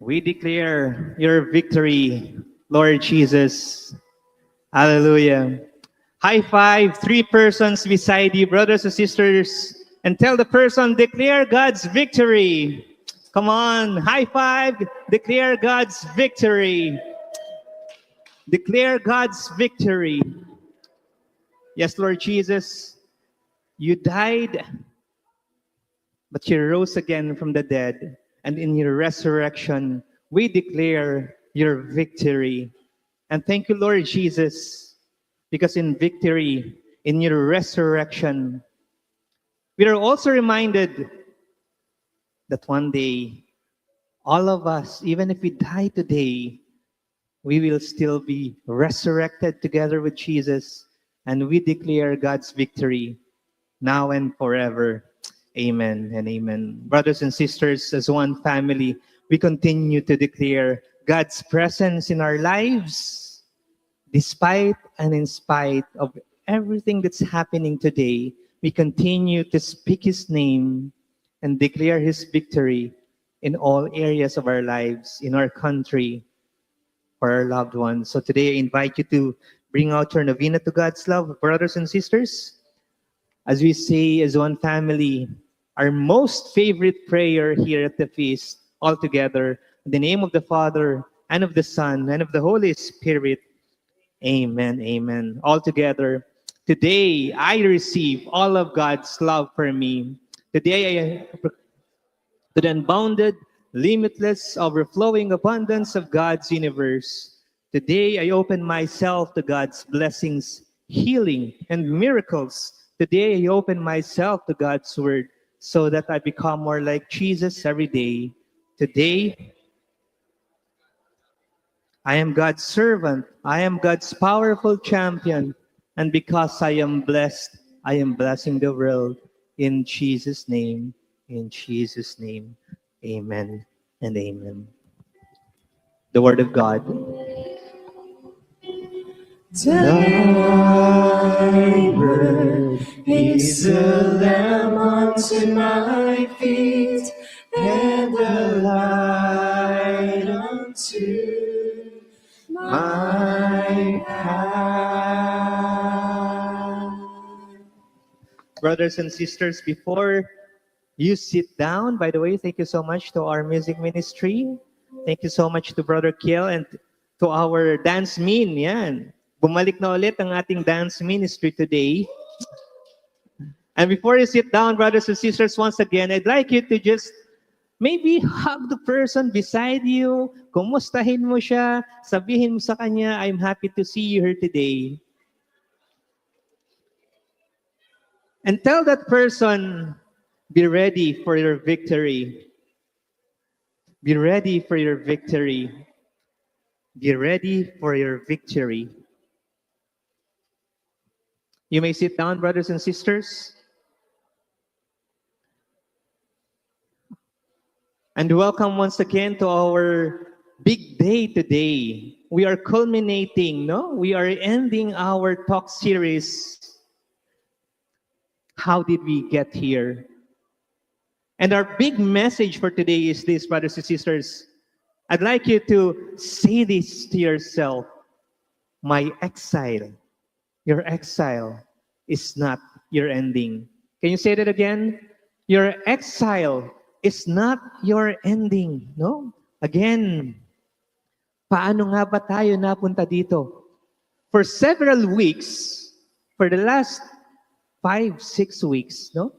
We declare your victory, Lord Jesus. Hallelujah. High five, three persons beside you, brothers and sisters, and tell the person, declare God's victory. Come on, high five, declare God's victory. Declare God's victory. Yes, Lord Jesus, you died, but you rose again from the dead. And in your resurrection, we declare your victory. And thank you, Lord Jesus, because in victory, in your resurrection, we are also reminded that one day, all of us, even if we die today, we will still be resurrected together with Jesus. And we declare God's victory now and forever. Amen and amen. Brothers and sisters, as one family, we continue to declare God's presence in our lives, despite and in spite of everything that's happening today. We continue to speak His name and declare His victory in all areas of our lives, in our country, for our loved ones. So today I invite you to bring out your novena to God's love, brothers and sisters. As we say as one family, our most favorite prayer here at the feast, all together, in the name of the Father, and of the Son, and of the Holy Spirit. Amen, amen. All together, today I receive all of God's love for me. Today I to the unbounded, limitless, overflowing abundance of God's universe. Today I open myself to God's blessings, healing, and miracles. Today I open myself to God's word so that I become more like Jesus every day. Today I am God's servant. I am God's powerful champion. And because I am blessed, I am blessing the world. In Jesus' name, in Jesus' name, amen and amen. The word of God. Thy word is a lamp unto my feet and a light unto my path. Brothers and sisters, before you sit down, by the way, thank you so much to our music ministry. Thank you so much to Brother Kiel and to our dance min. Yan. Bumalik na ulit ang ating dance ministry today. And before you sit down, brothers and sisters, once again, I'd like you to just maybe hug the person beside you, kumustahin mo siya, sabihin mo sa kanya, I'm happy to see you here today. And tell that person, be ready for your victory. Be ready for your victory. Be ready for your victory. You may sit down, brothers and sisters. And welcome once again to our big day today. We are culminating, no? We are ending our talk series. How did we get here? And our big message for today is this, brothers and sisters. I'd like you to say this to yourself. My exile, your exile is not your ending. Can you say that again? Your exile is not your ending. No? Again, paano nga ba tayo napunta dito? For several weeks, for the last 5, 6 weeks, no?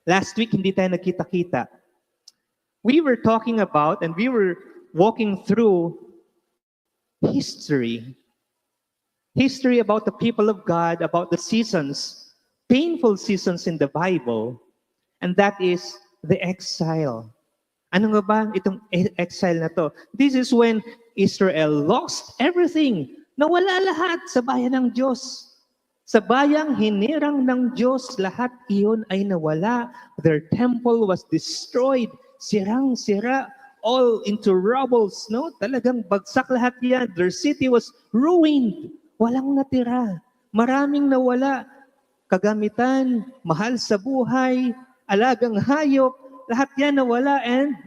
Last week, hindi tayo nagkita-kita. We were talking about and we were walking through history. History about the people of God, about the seasons, painful seasons in the Bible, and that is the exile. Ano nga ba itong exile na to? This is when Israel lost everything. Nawala lahat sa bayan ng Diyos. Sa bayang hinirang ng Diyos, lahat iyon ay nawala. Their temple was destroyed. Sirang-sira, all into rubbles. No? Talagang bagsak lahat yan. Their city was ruined. Walang natira. Maraming nawala. Kagamitan, mahal sa buhay, alagang hayop, lahat yan nawala. And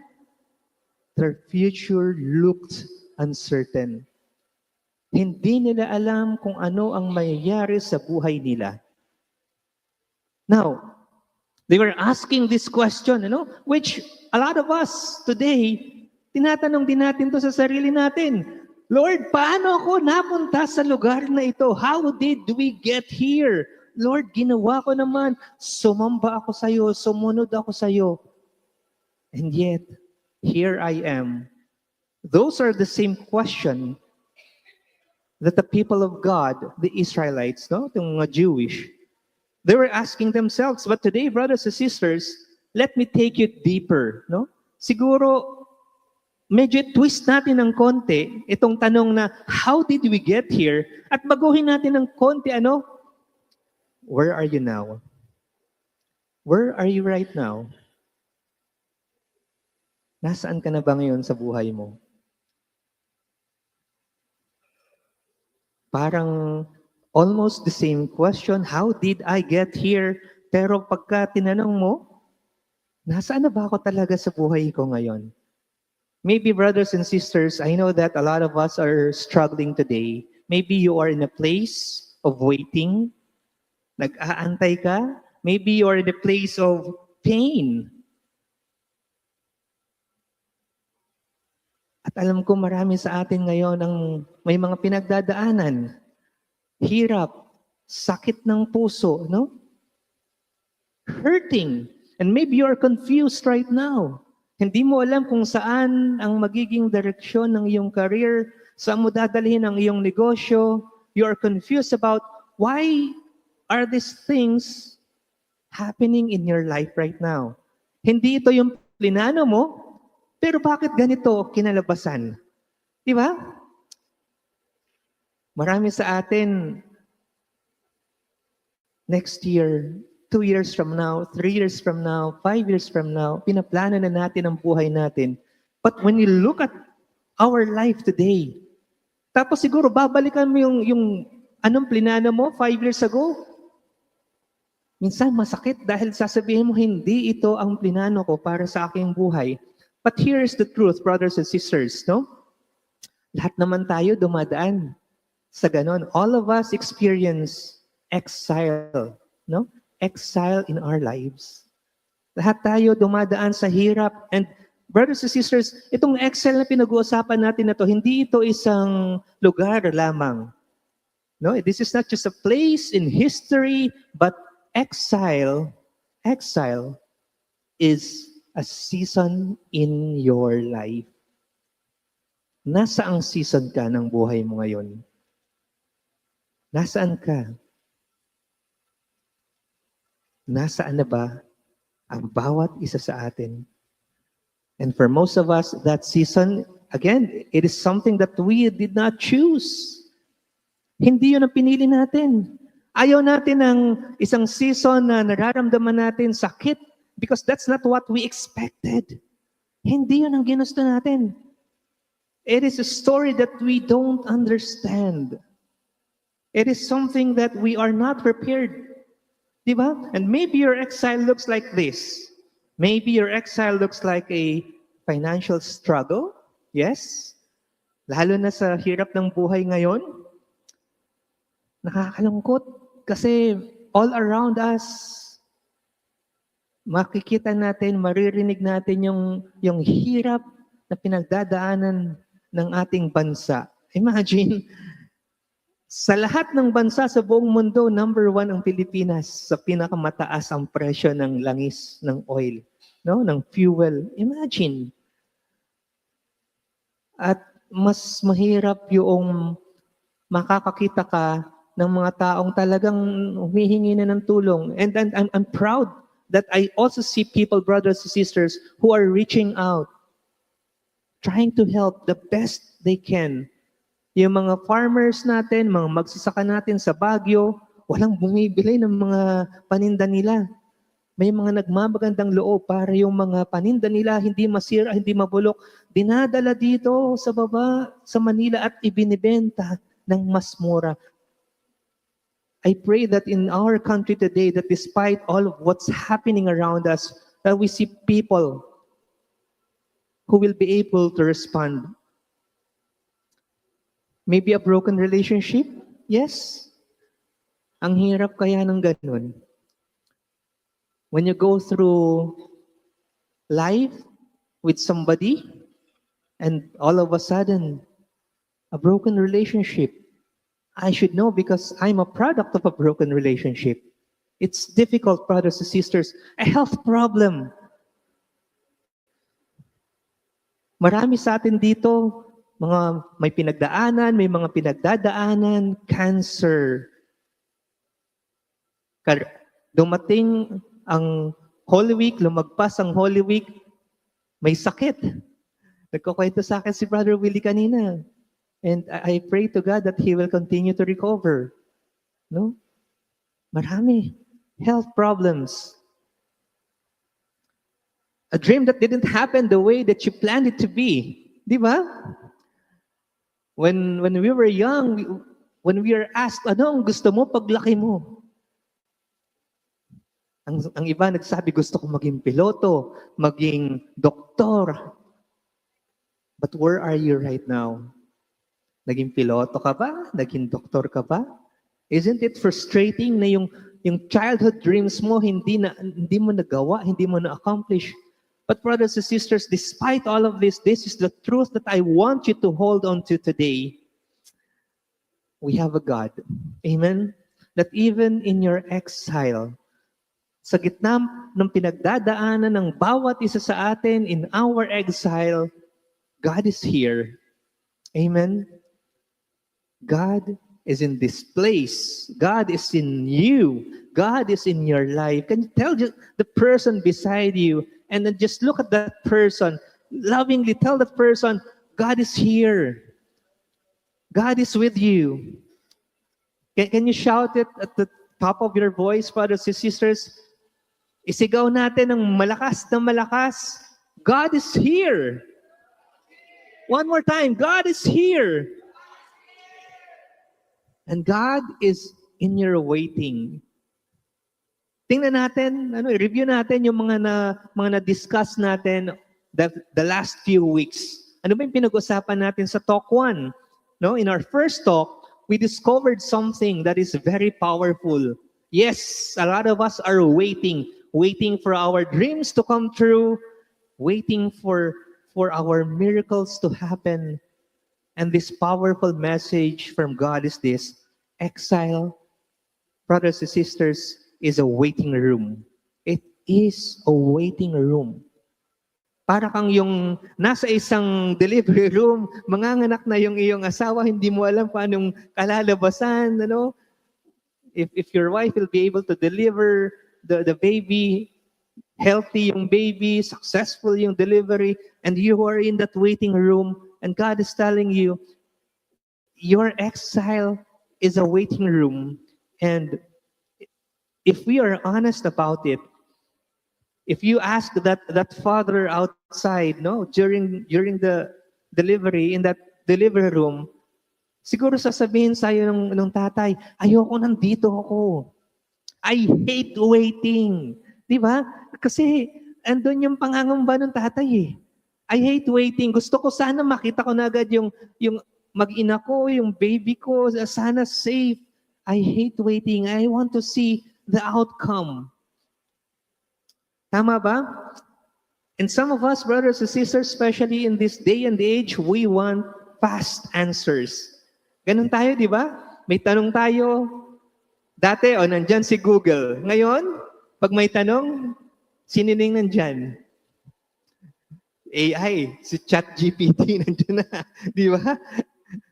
Their future looked uncertain. Hindi nila alam kung ano ang mangyayari sa buhay nila. Now, they were asking this question, which a lot of us today, tinatanong din natin to sa sarili natin. Lord, paano ako napunta sa lugar na ito? How did we get here? Lord, ginawa ko naman. Sumamba ako sa iyo, sumunod ako sa iyo. And yet, here I am. Those are the same question that the people of God, the Israelites, yung mga Jewish, they were asking themselves. But today, brothers and sisters, let me take you deeper. Siguro, medyo twist natin ng konti itong tanong na, how did we get here? At baguhin natin ng konti, where are you now? Where are you right now? Nasaan ka na ba ngayon sa buhay mo? Parang almost the same question, how did I get here? Pero pagka tinanong mo, nasaan na ba ako talaga sa buhay ko ngayon? Maybe brothers and sisters, I know that a lot of us are struggling today. Maybe you are in a place of waiting. Nag-aantay ka. Maybe you are in a place of pain. At alam ko marami sa atin ngayon ang may mga pinagdadaanan. Hirap, sakit ng puso, hurting. And maybe you are confused right now. Hindi mo alam kung saan ang magiging direksyon ng iyong career, saan mo dadalhin ang iyong negosyo. You are confused about why are these things happening in your life right now. Hindi ito yung plinano mo, pero bakit ganito kinalabasan? Di ba? Marami sa atin, next year, 2 years from now, 3 years from now, 5 years from now, pinaplano na natin ang buhay natin. But when you look at our life today, tapos siguro babalikan mo yung anong plinano mo 5 years ago, minsan masakit dahil sasabihin mo, hindi ito ang plinano ko para sa aking buhay. But here's the truth, brothers and sisters, Lahat naman tayo dumadaan sa ganon. All of us experience exile, Exile in our lives. Lahat tayo dumadaan sa hirap. And brothers and sisters, itong exile na pinag-uusapan natin na to, hindi ito isang lugar lamang. This is not just a place in history, but exile is a season in your life. Nasaang season ka ng buhay mo ngayon? Nasaan ka? Nasaan na ba ang bawat isa sa atin? And for most of us, that season, again, it is something that we did not choose. Hindi yun ang pinili natin. Ayaw natin ng isang season na nararamdaman natin sakit because that's not what we expected. Hindi yun ang ginusto natin. It is a story that we don't understand. It is something that we are not prepared. Diba? And maybe your exile looks like this. Maybe your exile looks like a financial struggle. Yes. Lalo na sa hirap ng buhay ngayon. Nakakalungkot kasi all around us, makikita natin, maririnig natin yung hirap na pinagdadaanan ng ating bansa. Imagine, sa lahat ng bansa sa buong mundo, number 1 ang Pilipinas sa pinakamataas ang presyo ng langis, ng oil, ng fuel. Imagine. At mas mahirap yung makakakita ka ng mga taong talagang humihingi na ng tulong. And I'm proud that I also see people, brothers and sisters, who are reaching out, trying to help the best they can. Yung mga farmers natin, mga magsasaka natin sa Baguio, walang bumibili ng mga paninda nila. May mga nagmamagandang loob para yung mga paninda nila hindi masira, hindi mabulok, dinadala dito sa baba, sa Manila at ibinibenta ng mas mura. I pray that in our country today, that despite all of what's happening around us, that we see people who will be able to respond. Maybe a broken relationship? Yes. Ang hirap kaya ng ganun. When you go through life with somebody and all of a sudden, a broken relationship. I should know because I'm a product of a broken relationship. It's difficult, brothers and sisters. A health problem. Marami sa atin dito, mga may pinagdaanan, may mga pinagdadaanan, cancer. Dumating ang Holy Week, lumagpas ang Holy Week, may sakit. Nagkukwento sa akin si Brother Willie kanina. And I pray to God that he will continue to recover. No? Marami. Health problems. A dream that didn't happen the way that you planned it to be. Di ba? When we were young, when we were asked, ano ang gusto mo paglaki mo? Ang iba nagsabi, gusto ko maging piloto, maging doktor. But where are you right now? Naging piloto ka ba? Naging doktor ka ba? Isn't it frustrating na yung childhood dreams mo hindi mo nagawa, hindi mo na-accomplish? But brothers and sisters, despite all of this is the truth that I want you to hold on to today. We have a God. Amen? That even in your exile, sa gitna ng pinagdadaanan ng bawat isa sa atin in our exile, God is here. Amen? God is in this place. God is in you. God is in your life. Can you tell the person beside you and then just look at that person, lovingly tell that person, God is here. God is with you. Can you shout it at the top of your voice, brothers and sisters? Isigaw natin ng malakas na malakas. God is here. One more time, God is here. And God is in your waiting. Tingnan natin, review natin yung mga na-discuss natin the last few weeks. Ano ba yung pinag-usapan natin sa talk 1? No, in our first talk, we discovered something that is very powerful. Yes, a lot of us are waiting for our dreams to come true, waiting for our miracles to happen. And this powerful message from God is this: exile, brothers and sisters, is a waiting room. It is a waiting room. Para kang yung nasa isang delivery room, manganganak na yung iyong asawa, hindi mo alam paanong kalalabasan, ano? If your wife will be able to deliver the baby, healthy yung baby, successful yung delivery, and you are in that waiting room, and God is telling you, your exile is a waiting room. And if we are honest about it, if you ask that father outside, no, during the delivery, in that delivery room, siguro sasabihin sa'yo ng tatay, ayoko, nandito ako. I hate waiting. Di ba? Kasi andun yung pangangamba ng tatay eh. I hate waiting. Gusto ko sana makita ko na agad yung mag-ina ko, yung baby ko, sana safe. I hate waiting. I want to see the outcome. Tama ba? And some of us, brothers and sisters, especially in this day and age, we want fast answers. Ganun tayo, di ba? May tanong tayo. Dati, nandyan si Google. Ngayon, pag may tanong, sino nang nandyan? AI, si ChatGPT, nandyan na. Di ba?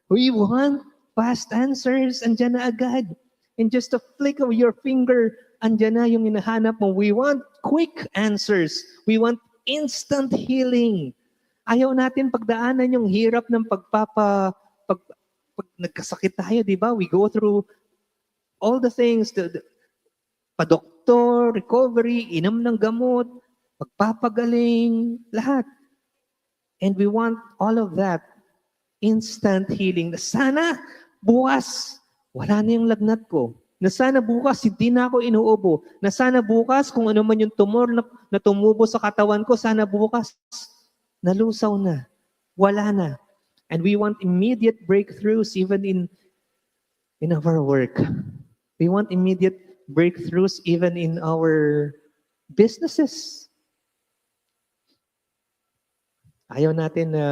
We want fast answers. Andyan na agad. In just a flick of your finger, andyan na yung hinahanap mo. We want quick answers. We want instant healing. Ayaw natin pagdaanan yung hirap ng pag nagkasakit tayo, di ba? We go through all the things, pa-doktor, recovery, inom ng gamot, pagpapagaling, lahat. And we want all of that instant healing. Sana bukas, wala na yung lagnat ko. Na sana bukas, hindi na ako inuubo. Na sana bukas, kung ano man yung tumor na tumubo sa katawan ko, sana bukas, nalusaw na, wala na. And we want immediate breakthroughs even in our work. We want immediate breakthroughs even in our businesses. Ayaw natin na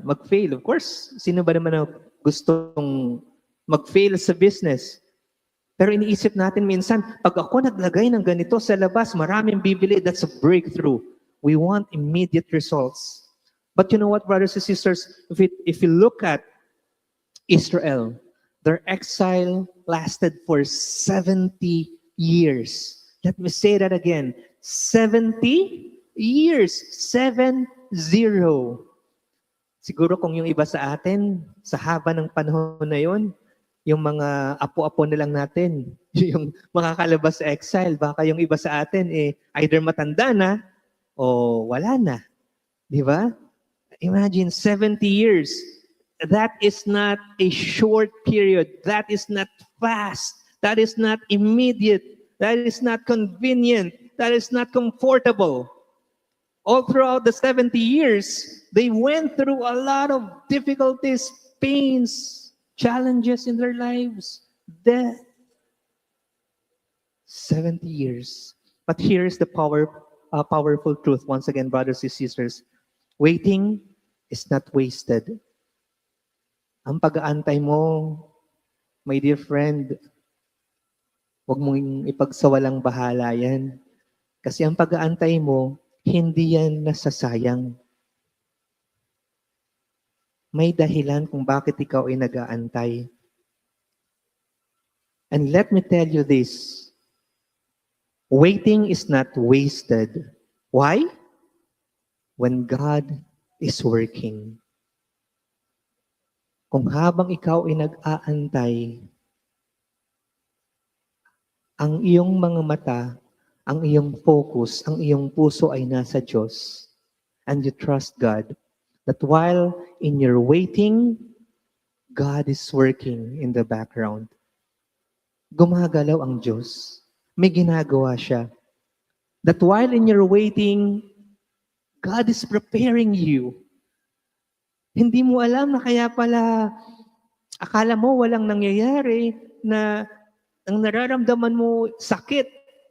mag-fail. Of course, sino ba naman ang gustong mag-fail sa business? Pero iniisip natin minsan, pag ako naglagay ng ganito sa labas, maraming bibili, that's a breakthrough. We want immediate results. But you know what, brothers and sisters, if you look at Israel, their exile lasted for 70 years. Let me say that again. 70 years. 70. Siguro kung yung iba sa atin, sa haba ng panahon na yon, yung mga apo-apo na lang natin, yung makakalabas sa exile, baka yung iba sa atin, either matanda na o wala na. Di ba? Imagine 70 years. That is not a short period. That is not fast. That is not immediate. That is not convenient. That is not comfortable. All throughout the 70 years, they went through a lot of difficulties, pains, challenges in their lives, death. 70 years. But here's the powerful truth, once again, brothers and sisters. Waiting is not wasted. Ang pag-aantay mo, my dear friend, huwag mong ipagsawalang bahala yan. Kasi ang pag-aantay mo, hindi yan nasasayang. May dahilan kung bakit ikaw ay nag-aantay. And let me tell you this, waiting is not wasted. Why? When God is working. Kung habang ikaw ay nag-aantay, ang iyong mga mata, ang iyong focus, ang iyong puso ay nasa Diyos. And you trust God. That while in your waiting, God is working in the background. Gumagalaw ang Diyos. May ginagawa siya. That while in your waiting, God is preparing you. Hindi mo alam na kaya pala, akala mo walang nangyayari, na ang nararamdaman mo sakit.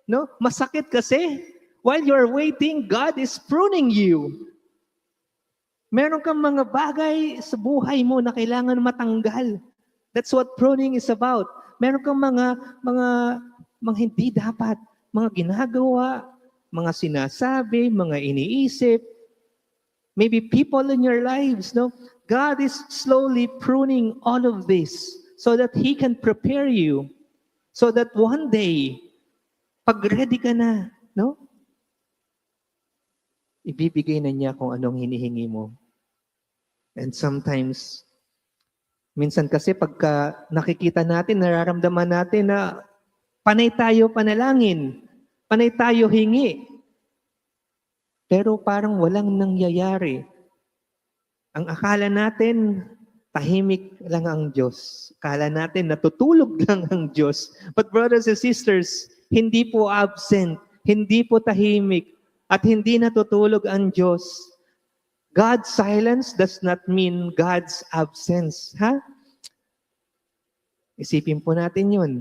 No? Masakit kasi. While you're waiting, God is pruning you. Meron kang mga bagay sa buhay mo na kailangan matanggal. That's what pruning is about. Meron kang mga hindi dapat, mga ginagawa, mga sinasabi, mga iniisip. Maybe people in your lives, no? God is slowly pruning all of this so that He can prepare you. So that one day, pag ready ka na, no? Ibibigay na niya kung anong hinihingi mo. And sometimes, minsan kasi pagka nakikita natin, nararamdaman natin na panay tayo panalangin, panay tayo hingi. Pero parang walang nangyayari. Ang akala natin, tahimik lang ang Diyos. Akala natin, natutulog lang ang Diyos. But brothers and sisters, hindi po absent, hindi po tahimik, at hindi natutulog ang Diyos. God's silence does not mean God's absence. Ha? Isipin po natin yun.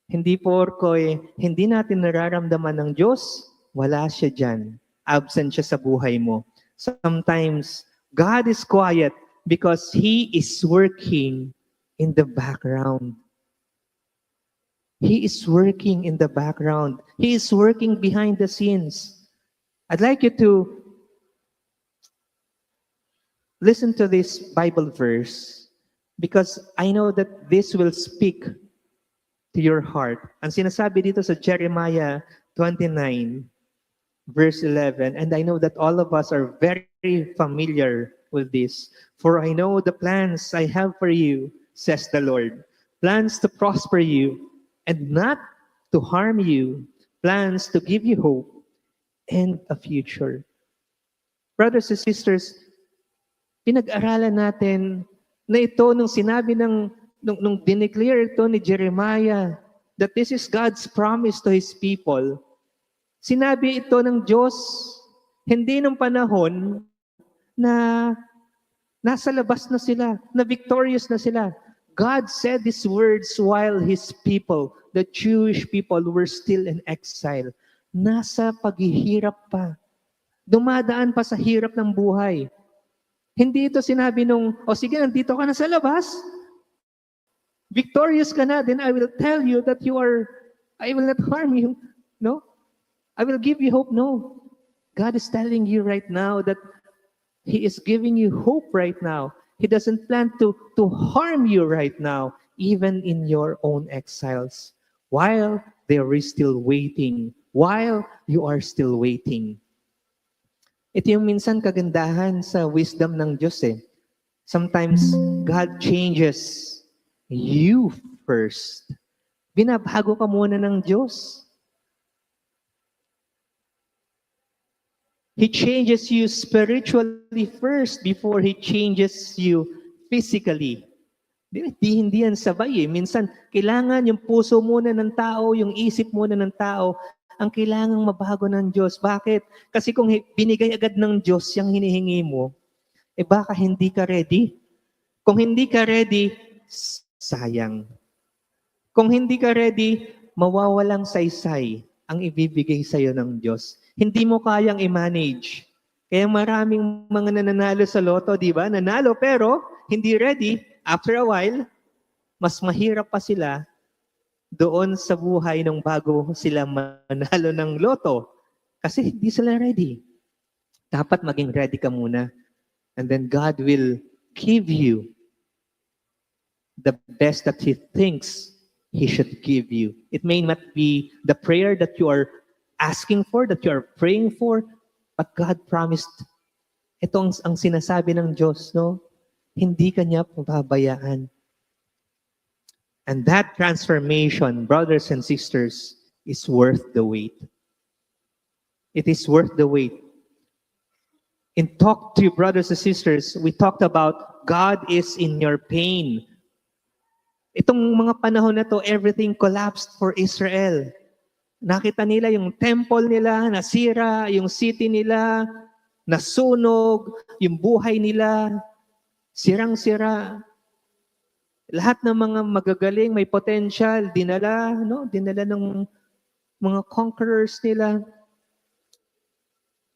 Hindi porkoy, hindi natin nararamdaman ng Diyos, wala siya dyan. Absent siya sa buhay mo. Sometimes, God is quiet because He is working in the background. He is working in the background. He is working behind the scenes. I'd like you to listen to this Bible verse because I know that this will speak to your heart. Ang sinasabi dito sa Jeremiah 29, verse 11, and I know that all of us are very familiar with this. For I know the plans I have for you, says the Lord. Plans to prosper you and not to harm you. Plans to give you hope and a future. Brothers and sisters, pinag-aralan natin na ito nung sinabi nung dineclare ito ni Jeremiah that this is God's promise to His people. Sinabi ito ng Diyos, hindi nung panahon na nasa labas na sila, na victorious na sila. God said these words while His people, the Jewish people, were still in exile. Nasa paghihirap pa. Dumadaan pa sa hirap ng buhay. Hindi ito sinabi nung, o sige, nandito ka na sa labas. Victorious ka na, then I will tell you that I will not harm you. No? I will give you hope. No. God is telling you right now that He is giving you hope right now. He doesn't plan to harm you right now, even in your own exiles, while they are still waiting, while you are still waiting. Ito yung minsan kagandahan sa wisdom ng Diyos eh. Sometimes, God changes you first. Binabago ka muna ng Diyos. He changes you spiritually first before He changes you physically. Hindi yan sabay eh. Minsan, kailangan yung puso muna ng tao, yung isip muna ng tao, ang kailangang mabago ng Diyos. Bakit? Kasi kung binigay agad ng Diyos yung hinihingi mo, baka hindi ka ready. Kung hindi ka ready, sayang. Kung hindi ka ready, mawawalang saysay ang ibibigay sa'yo ng Diyos. Hindi mo kayang i-manage. Kaya maraming mga nananalo sa loto, di ba? Nanalo pero hindi ready. After a while, mas mahirap pa sila doon sa buhay nung bago sila manalo ng loto. Kasi hindi sila ready. Dapat maging ready ka muna. And then God will give you the best that He thinks He should give you. It may not be the prayer that you are asking for, that you are praying for, but God promised. Ito ang sinasabi ng Diyos, no? Hindi Kanya pababayaan. And that transformation, brothers and sisters, is worth the wait. It is worth the wait. In Talk to You, brothers and sisters, we talked about God is in your pain. Itong mga panahon na to, everything collapsed for Israel. Nakita nila yung temple nila, nasira, yung city nila, nasunog, yung buhay nila, sirang-sira. Lahat ng mga magagaling, may potential, dinala ng mga conquerors nila.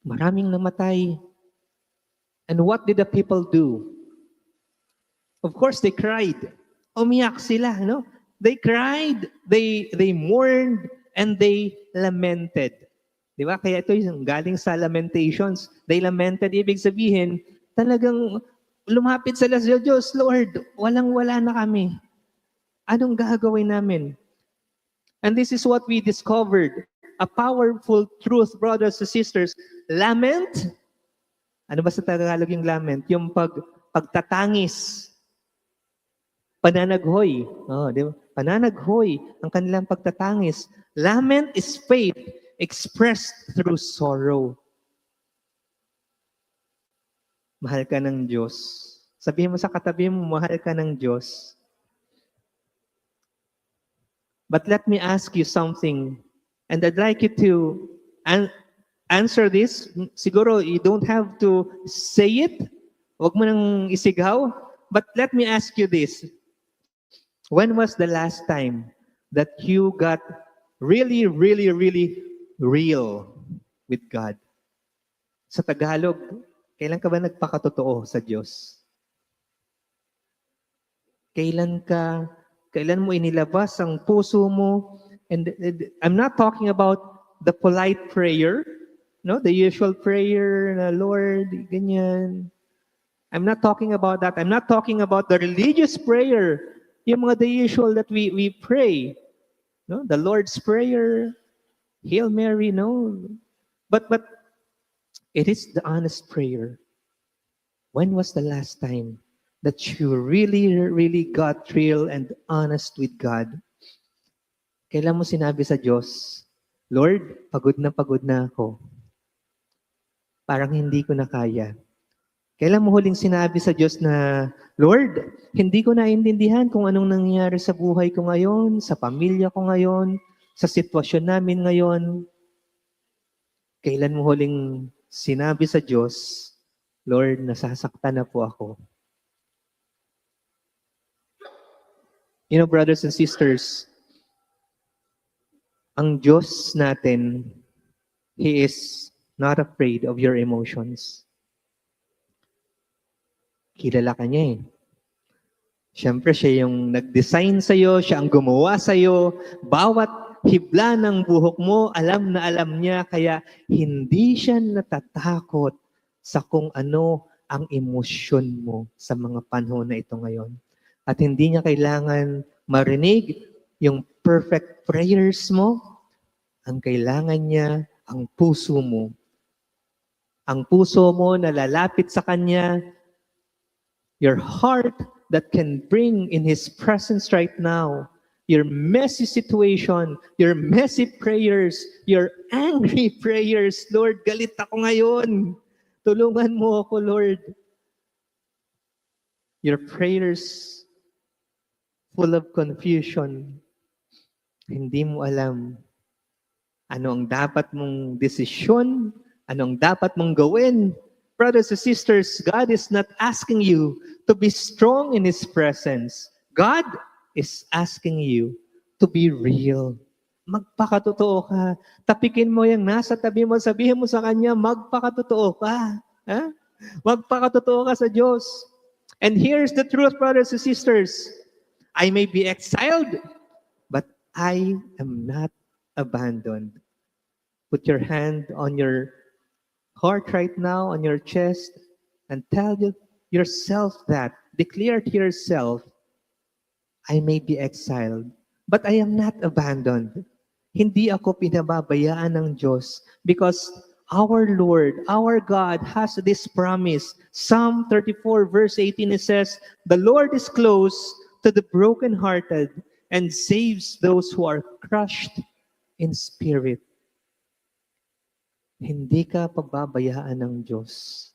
Maraming namatay. And what did the people do? Of course, they cried. Umiyak sila, no? They cried, they mourned, and they lamented. Di ba? Kaya ito yung galing sa Lamentations. They lamented, ibig sabihin, talagang lumapit sila sa Diyos, Lord, walang-wala na kami. Anong gagawin namin? And this is what we discovered. A powerful truth, brothers and sisters. Lament. Ano ba sa Tagalog yung lament? Yung pagtatangis. Pananaghoy. Oh, di ba? Pananaghoy ang kanilang pagtatangis. Lament is faith expressed through sorrow. Mahal ka ng Diyos. Sabihin mo sa katabi mo, mahal ka ng Diyos. But let me ask you something, and I'd like you to answer this. Siguro you don't have to say it. Huwag mo nang isigaw. But let me ask you this. When was the last time that you got really, really, really real with God? Sa Tagalog, kailan ka ba nagpakatotoo sa Diyos? Kailan mo inilabas ang puso mo? And I'm not talking about the polite prayer, no, the usual prayer na Lord, ganyan. I'm not talking about that. I'm not talking about the religious prayer, yung mga the usual that we pray, no, the Lord's prayer, Hail Mary, no. But it is the honest prayer. When was the last time that you really, really got real and honest with God? Kailan mo sinabi sa Diyos, Lord, pagod na ako. Parang hindi ko na kaya. Kailan mo huling sinabi sa Diyos na, Lord, hindi ko naintindihan kung anong nangyayari sa buhay ko ngayon, sa pamilya ko ngayon, sa sitwasyon namin ngayon. Kailan mo huling sinabi sa Diyos, Lord, nasasaktan na po ako. You know, brothers and sisters, ang Diyos natin, He is not afraid of your emotions. Kilala ka niya eh. Siyempre, siya yung nag-design sa'yo, siya ang gumawa sa'yo. Bawat hibla ng buhok mo, alam na alam niya, kaya hindi siya natatakot sa kung ano ang emosyon mo sa mga panahon na ito ngayon. At hindi niya kailangan marinig yung perfect prayers mo. Ang kailangan niya, ang puso mo. Ang puso mo na lalapit sa Kanya, your heart that can bring in His presence right now, your messy situation, your messy prayers, your angry prayers. Lord, galit ako ngayon. Tulungan mo ako, Lord. Your prayers full of confusion. Hindi mo alam ano ang dapat mong desisyon, ano ang dapat mong gawin. Brothers and sisters, God is not asking you to be strong in His presence. God is asking you to be real. Magpakatotoo ka. Tapikin mo yung nasa tabi mo, sabihin mo sa Kanya, magpakatotoo ka. Ha? Magpakatotoo ka sa Diyos. And here's the truth, brothers and sisters. I may be exiled, but I am not abandoned. Put your hand on your heart right now, on your chest, and tell yourself that. Declare to yourself, I may be exiled, but I am not abandoned. Hindi ako pinababayaan ng Diyos because our Lord, our God has this promise. Psalm 34 verse 18, it says, the Lord is close to the brokenhearted and saves those who are crushed in spirit. Hindi ka pababayaan ng Diyos.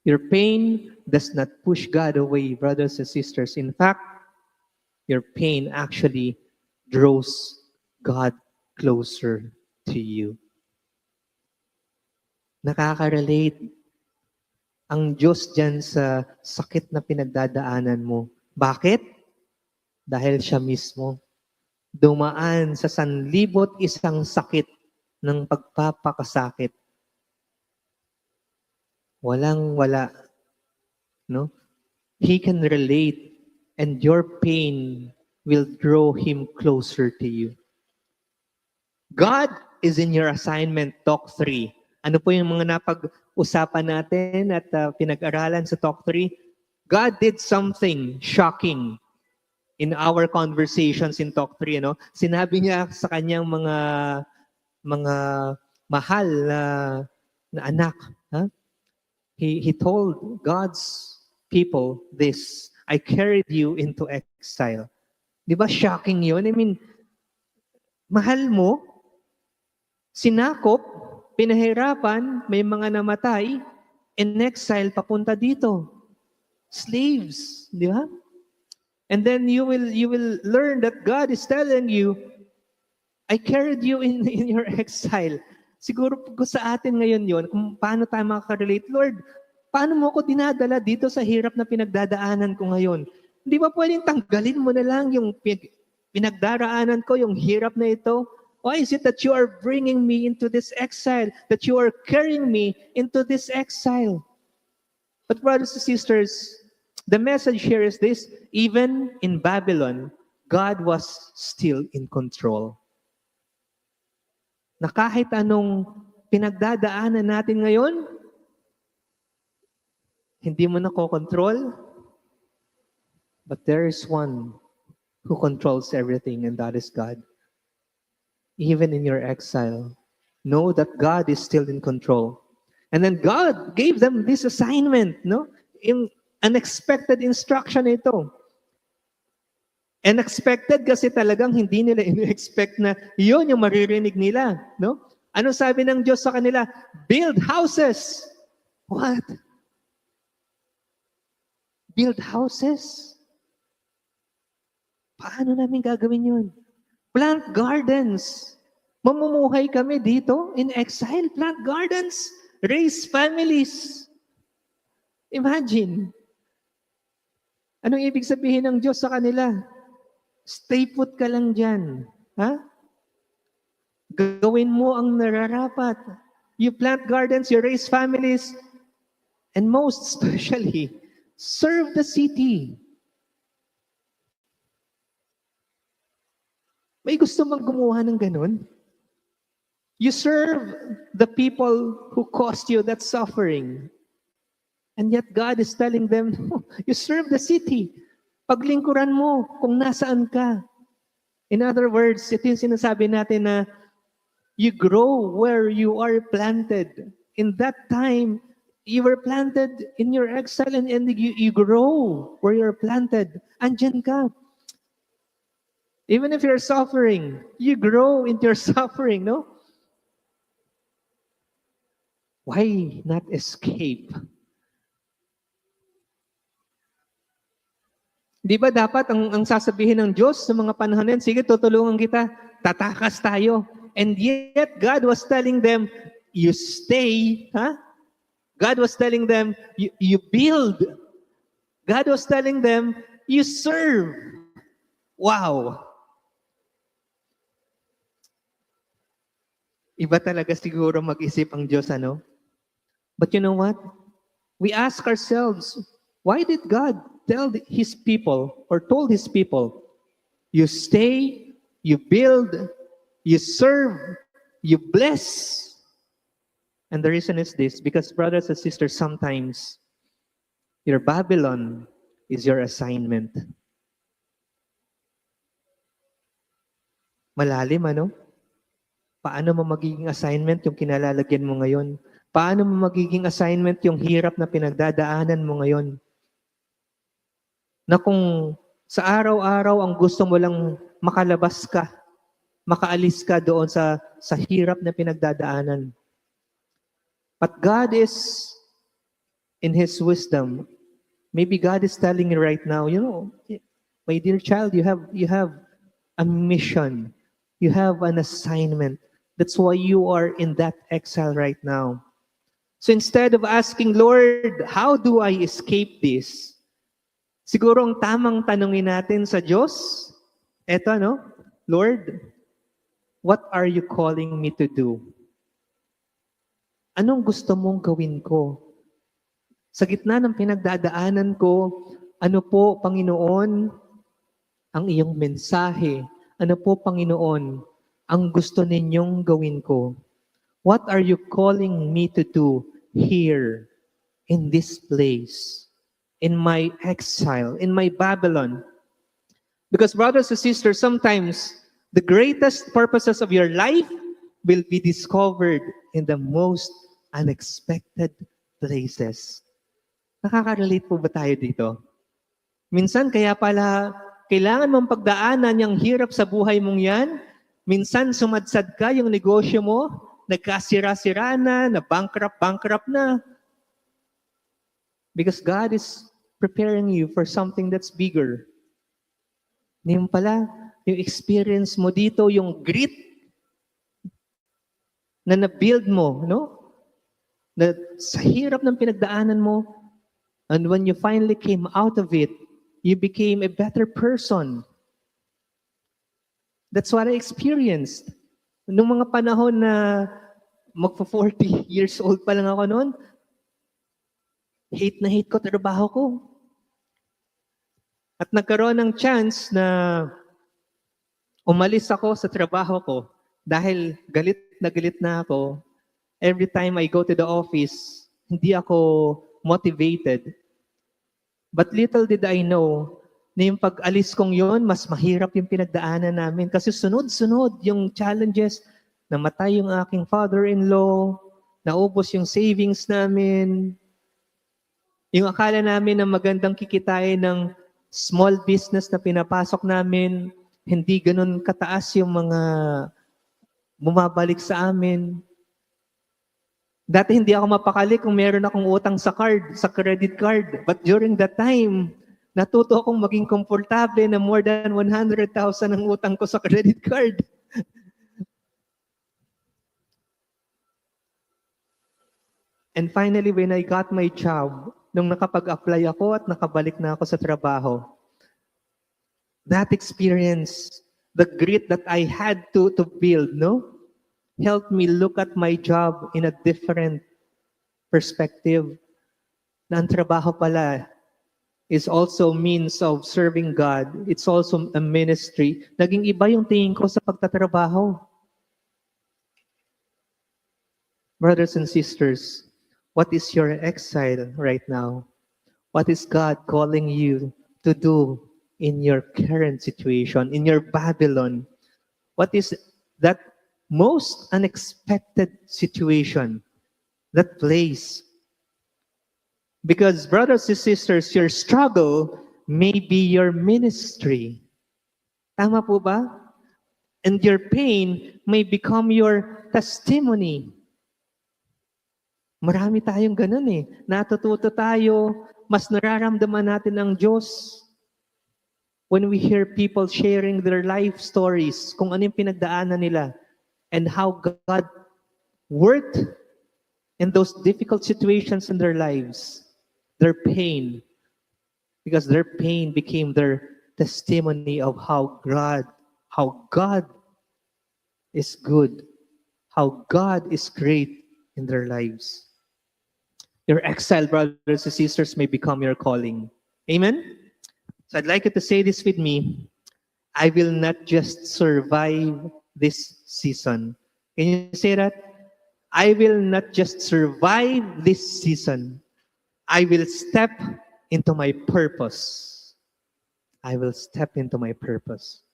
Your pain does not push God away, brothers and sisters. In fact, your pain actually draws God closer to you. Nakaka-relate ang Diyos dyan sa sakit na pinagdadaanan mo. Bakit? Dahil siya mismo dumaan sa 1,001 sakit ng pagpapakasakit. Walang-wala. No? He can relate and your pain will draw Him closer to you. God is in your assignment, Talk 3. Ano po yung mga napag-usapan natin at pinag-aralan sa Talk 3? God did something shocking in our conversations in Talk 3. Ano? Sinabi niya sa kanyang mga mahal na anak. Huh? He told God's people this, I carried you into exile. Di ba shocking yun? I mean, mahal mo, sinakop, pinahirapan, may mga namatay, in exile, papunta dito. Slaves, di ba? And then you will learn that God is telling you, I carried you in your exile. Siguro po sa atin ngayon yon, kung paano tayo makaka-relate, Lord, paano mo ako dinadala dito sa hirap na pinagdadaanan ko ngayon? Hindi ba pwedeng tanggalin mo na lang yung pinagdaraanan ko, yung hirap na ito? Why is it that you are bringing me into this exile? That you are carrying me into this exile? But brothers and sisters, the message here is this, even in Babylon, God was still in control. Na kahit anong pinagdadaanan natin ngayon, hindi mo nakokontrol, but there is one who controls everything, and that is God. Even in your exile, know that God is still in control. And then God gave them this assignment, no? In unexpected instruction ito. Unexpected kasi talagang hindi nila in-expect na yun yung maririnig nila, no? Ano sabi ng Diyos sa kanila? Build houses. What? Build houses? Paano namin gagawin yun? Plant gardens. Mamumuhay kami dito in exile. Plant gardens. Raise families. Imagine, anong ibig sabihin ng Diyos sa kanila? Stay put ka lang dyan. Ha? Gawin mo ang nararapat. You plant gardens, you raise families, and most especially, serve the city. May gusto mang gumawa ng ganun? You serve the people who caused you that suffering. And yet God is telling them, no, you serve the city. Paglingkuran mo kung nasaan ka. In other words, ito yung sinasabi natin na you grow where you are planted. In that time, you were planted in your exile and you grow where you're planted. Andyan ka. Even if you're suffering, you grow into your suffering, no? Why not escape? Di ba dapat ang sasabihin ng Diyos sa mga panahon na yan, sige, tutulungan kita, tatakas tayo. And yet, God was telling them, you stay, ha? God was telling them, you build. God was telling them, you serve. Wow! Iba talaga siguro mag-isip ang Diyos, ano? But you know what? We ask ourselves, why did God tell His people or told His people, you stay, you build, you serve, you bless? And the reason is this, because brothers and sisters, sometimes your Babylon is your assignment. Malalim, ano? Paano mo magiging assignment yung kinalalagyan mo ngayon? Paano mo magiging assignment yung hirap na pinagdadaanan mo ngayon? Na kung sa araw-araw ang gusto mo lang makalabas ka, makaalis ka doon sa hirap na pinagdadaanan. But God is, in His wisdom, maybe God is telling you right now, you know, my dear child, you have a mission. You have an assignment. That's why you are in that exile right now. So instead of asking, Lord, how do I escape this? Siguro ang tamang tanungin natin sa Diyos, eto, no? Lord, what are you calling me to do? Anong gusto mong gawin ko? Sa gitna ng pinagdadaanan ko, ano po, Panginoon, ang iyong mensahe? Ano po, Panginoon, ang gusto ninyong gawin ko? What are you calling me to do here, in this place, in my exile, in my Babylon? Because brothers and sisters, sometimes the greatest purposes of your life will be discovered in the most unexpected places. Nakaka-relate po ba tayo dito? Minsan kaya pala kailangan mong pagdaanan yung hirap sa buhay mong yan. Minsan sumadsad ka yung negosyo mo, nagkasira-sira na bankrupt na. Because God is preparing you for something that's bigger. Ngayon pala, yung experience mo dito, yung grit na na-build mo, no? Na sa hirap ng pinagdaanan mo, and when you finally came out of it, you became a better person. That's what I experienced. Nung mga panahon na magpo-40 years old pa lang ako noon, hate na hate ko trabaho ko. At nagkaroon ng chance na umalis ako sa trabaho ko dahil galit na ako. Every time I go to the office, hindi ako motivated. But little did I know na yung pag-alis kong yon, mas mahirap yung pinagdaanan namin kasi sunod-sunod yung challenges. Namatay yung aking father-in-law, naubos yung savings namin. Yung akala namin na magandang kikitain ng small business na pinapasok namin, hindi ganun kataas yung mga bumabalik sa amin. Dati hindi ako mapakali kung meron akong utang sa credit card. But during that time, natuto akong maging komportable na more than 100,000 ang utang ko sa credit card. And finally, when I got my job, nung nakapag-apply ako at nakabalik na ako sa trabaho. That experience, the grit that I had to build, no? Helped me look at my job in a different perspective. Na ang trabaho pala is also means of serving God. It's also a ministry. Naging iba yung tingin ko sa pagtatrabaho. Brothers and sisters, what is your exile right now? What is God calling you to do in your current situation, in your Babylon? What is that most unexpected situation, that place? Because, brothers and sisters, your struggle may be your ministry. Tama po ba? And your pain may become your testimony. Marami tayong ganun eh. Natututo tayo, mas nararamdaman natin ang Diyos when we hear people sharing their life stories, kung ano yung pinagdaanan nila, and how God worked in those difficult situations in their lives. Their pain, because their pain became their testimony of how God is good, how God is great in their lives. Your exile, brothers and sisters, may become your calling. Amen? So I'd like you to say this with me. I will not just survive this season. Can you say that? I will not just survive this season. I will step into my purpose. I will step into my purpose.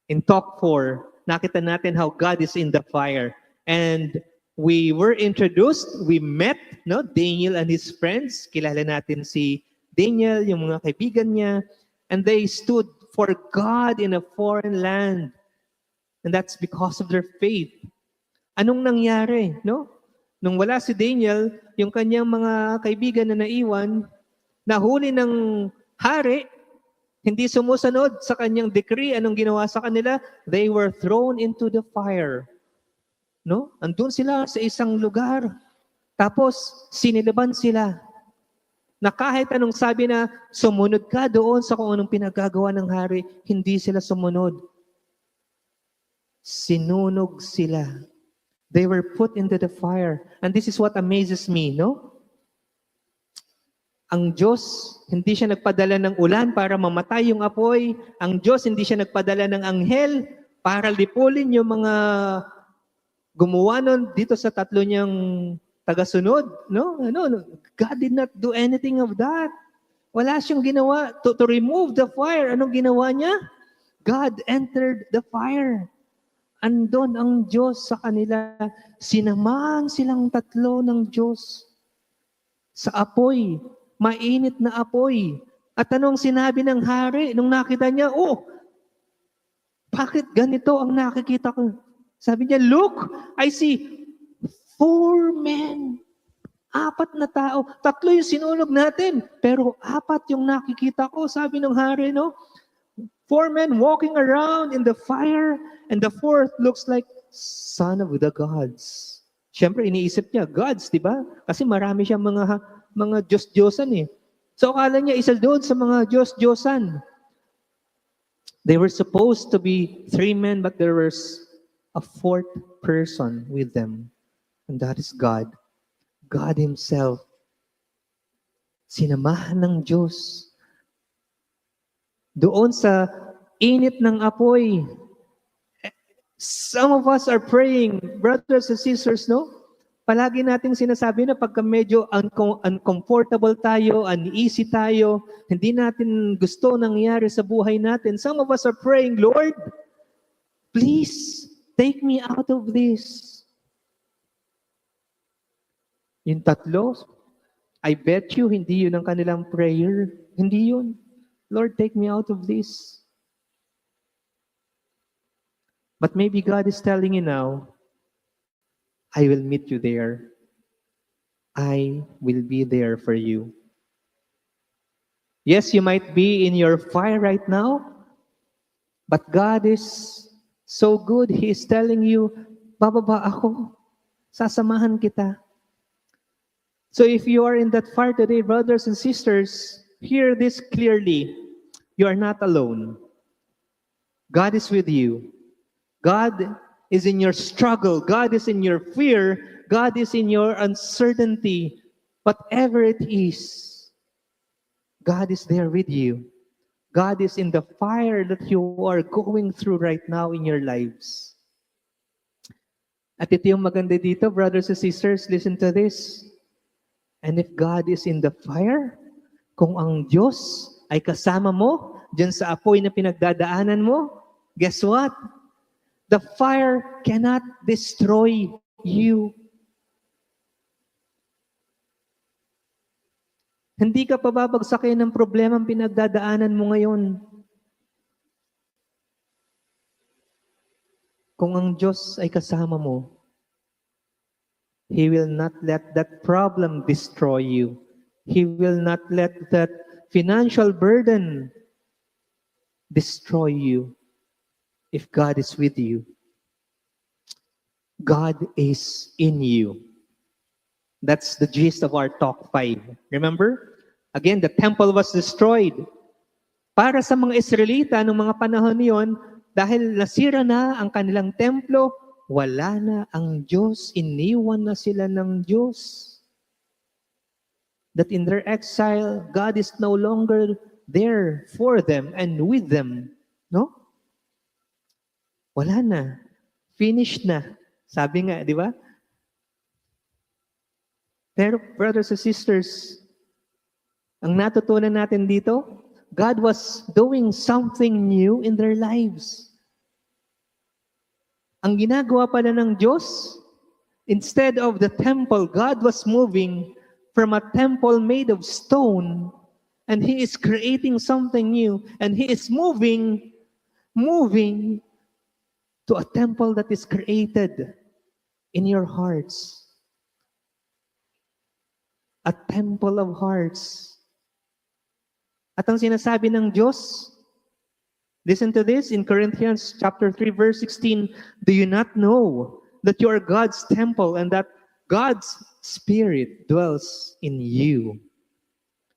In talk 4, nakita natin how God is in the fire. And we were introduced, we met, no, Daniel and his friends. Kilala natin si Daniel, yung mga kaibigan niya. And they stood for God in a foreign land. And that's because of their faith. Anong nangyari, no? Nung wala si Daniel, yung kanyang mga kaibigan na naiwan, nahuli ng hari, hindi sumusunod sa kanyang decree. Anong ginawa sa kanila? They were thrown into the fire. No? Andun sila sa isang lugar. Tapos, sinilaban sila. Na kahit anong sabi na, sumunod ka doon sa kung anong pinagagawa ng hari, hindi sila sumunod. Sinunog sila. They were put into the fire. And this is what amazes me, no? Ang Diyos, hindi siya nagpadala ng ulan para mamatay yung apoy. Ang Diyos, hindi siya nagpadala ng anghel para lipulin yung mga gumawa nun dito sa tatlo niyang tagasunod. No? God did not do anything of that. Wala siyang ginawa to remove the fire. Anong ginawa niya? God entered the fire. Andon ang Diyos sa kanila. Sinamahan silang tatlo ng Diyos sa apoy. Mainit na apoy. At anong sinabi ng hari nung nakita niya? Oh, bakit ganito ang nakikita ko? Sabi niya, look, I see 4 men. 4 na tao. 3 yung sinunog natin. Pero 4 yung nakikita ko. Sabi ng hari, no? 4 men walking around in the fire, and the 4th looks like son of the gods. Siyempre, iniisip niya, gods, di ba? Kasi marami siyang mga Diyos-Diyosan eh. So, akala niya isa doon sa mga Diyos-Diyosan. They were supposed to be 3 men, but there was a 4th person with them. And that is God. God Himself. Sinamahan ng Diyos. Doon sa init ng apoy. Some of us are praying, brothers and sisters, no? Palagi nating sinasabi na pagka medyo uncomfortable tayo, uneasy tayo, hindi natin gusto nangyari sa buhay natin. Some of us are praying, Lord, please take me out of this. Yung tatlo, I bet you, hindi yun ang kanilang prayer. Hindi yun. Lord, take me out of this. But maybe God is telling you now, I will meet you there. I will be there for you. Yes, you might be in your fire right now, but God is so good. He is telling you, bababa ako, sasamahan kita. So if you are in that fire today, brothers and sisters, hear this clearly. You are not alone. God is with you. God is in your struggle. God is in your fear. God is in your uncertainty. Whatever it is, God is there with you. God is in the fire that you are going through right now in your lives. At ito yung maganda dito, brothers and sisters, listen to this. And if God is in the fire, kung ang Diyos ay kasama mo dyan sa apoy na pinagdadaanan mo, guess what? The fire cannot destroy you. Hindi ka pababagsakin ng problema ang pinagdadaanan mo ngayon. Kung ang Diyos ay kasama mo, He will not let that problem destroy you. He will not let that financial burden destroy you if God is with you. God is in you. That's the gist of our talk 5. Remember? Again, the temple was destroyed. Para sa mga Israelita noong mga panahon niyon, dahil nasira na ang kanilang templo, wala na ang Diyos. Iniwan na sila ng Diyos. That in their exile, God is no longer there for them and with them. No? Wala na. Finished na. Sabi nga, di ba? Pero brothers and sisters, ang natutunan natin dito, God was doing something new in their lives. Ang ginagawa pala ng Diyos, instead of the temple, God was moving from a temple made of stone, and He is creating something new, and He is moving to a temple that is created in your hearts. A temple of hearts. At ang sinasabi ng Diyos, listen to this in Corinthians chapter 3 verse 16, do you not know that you are God's temple and that God's Spirit dwells in you?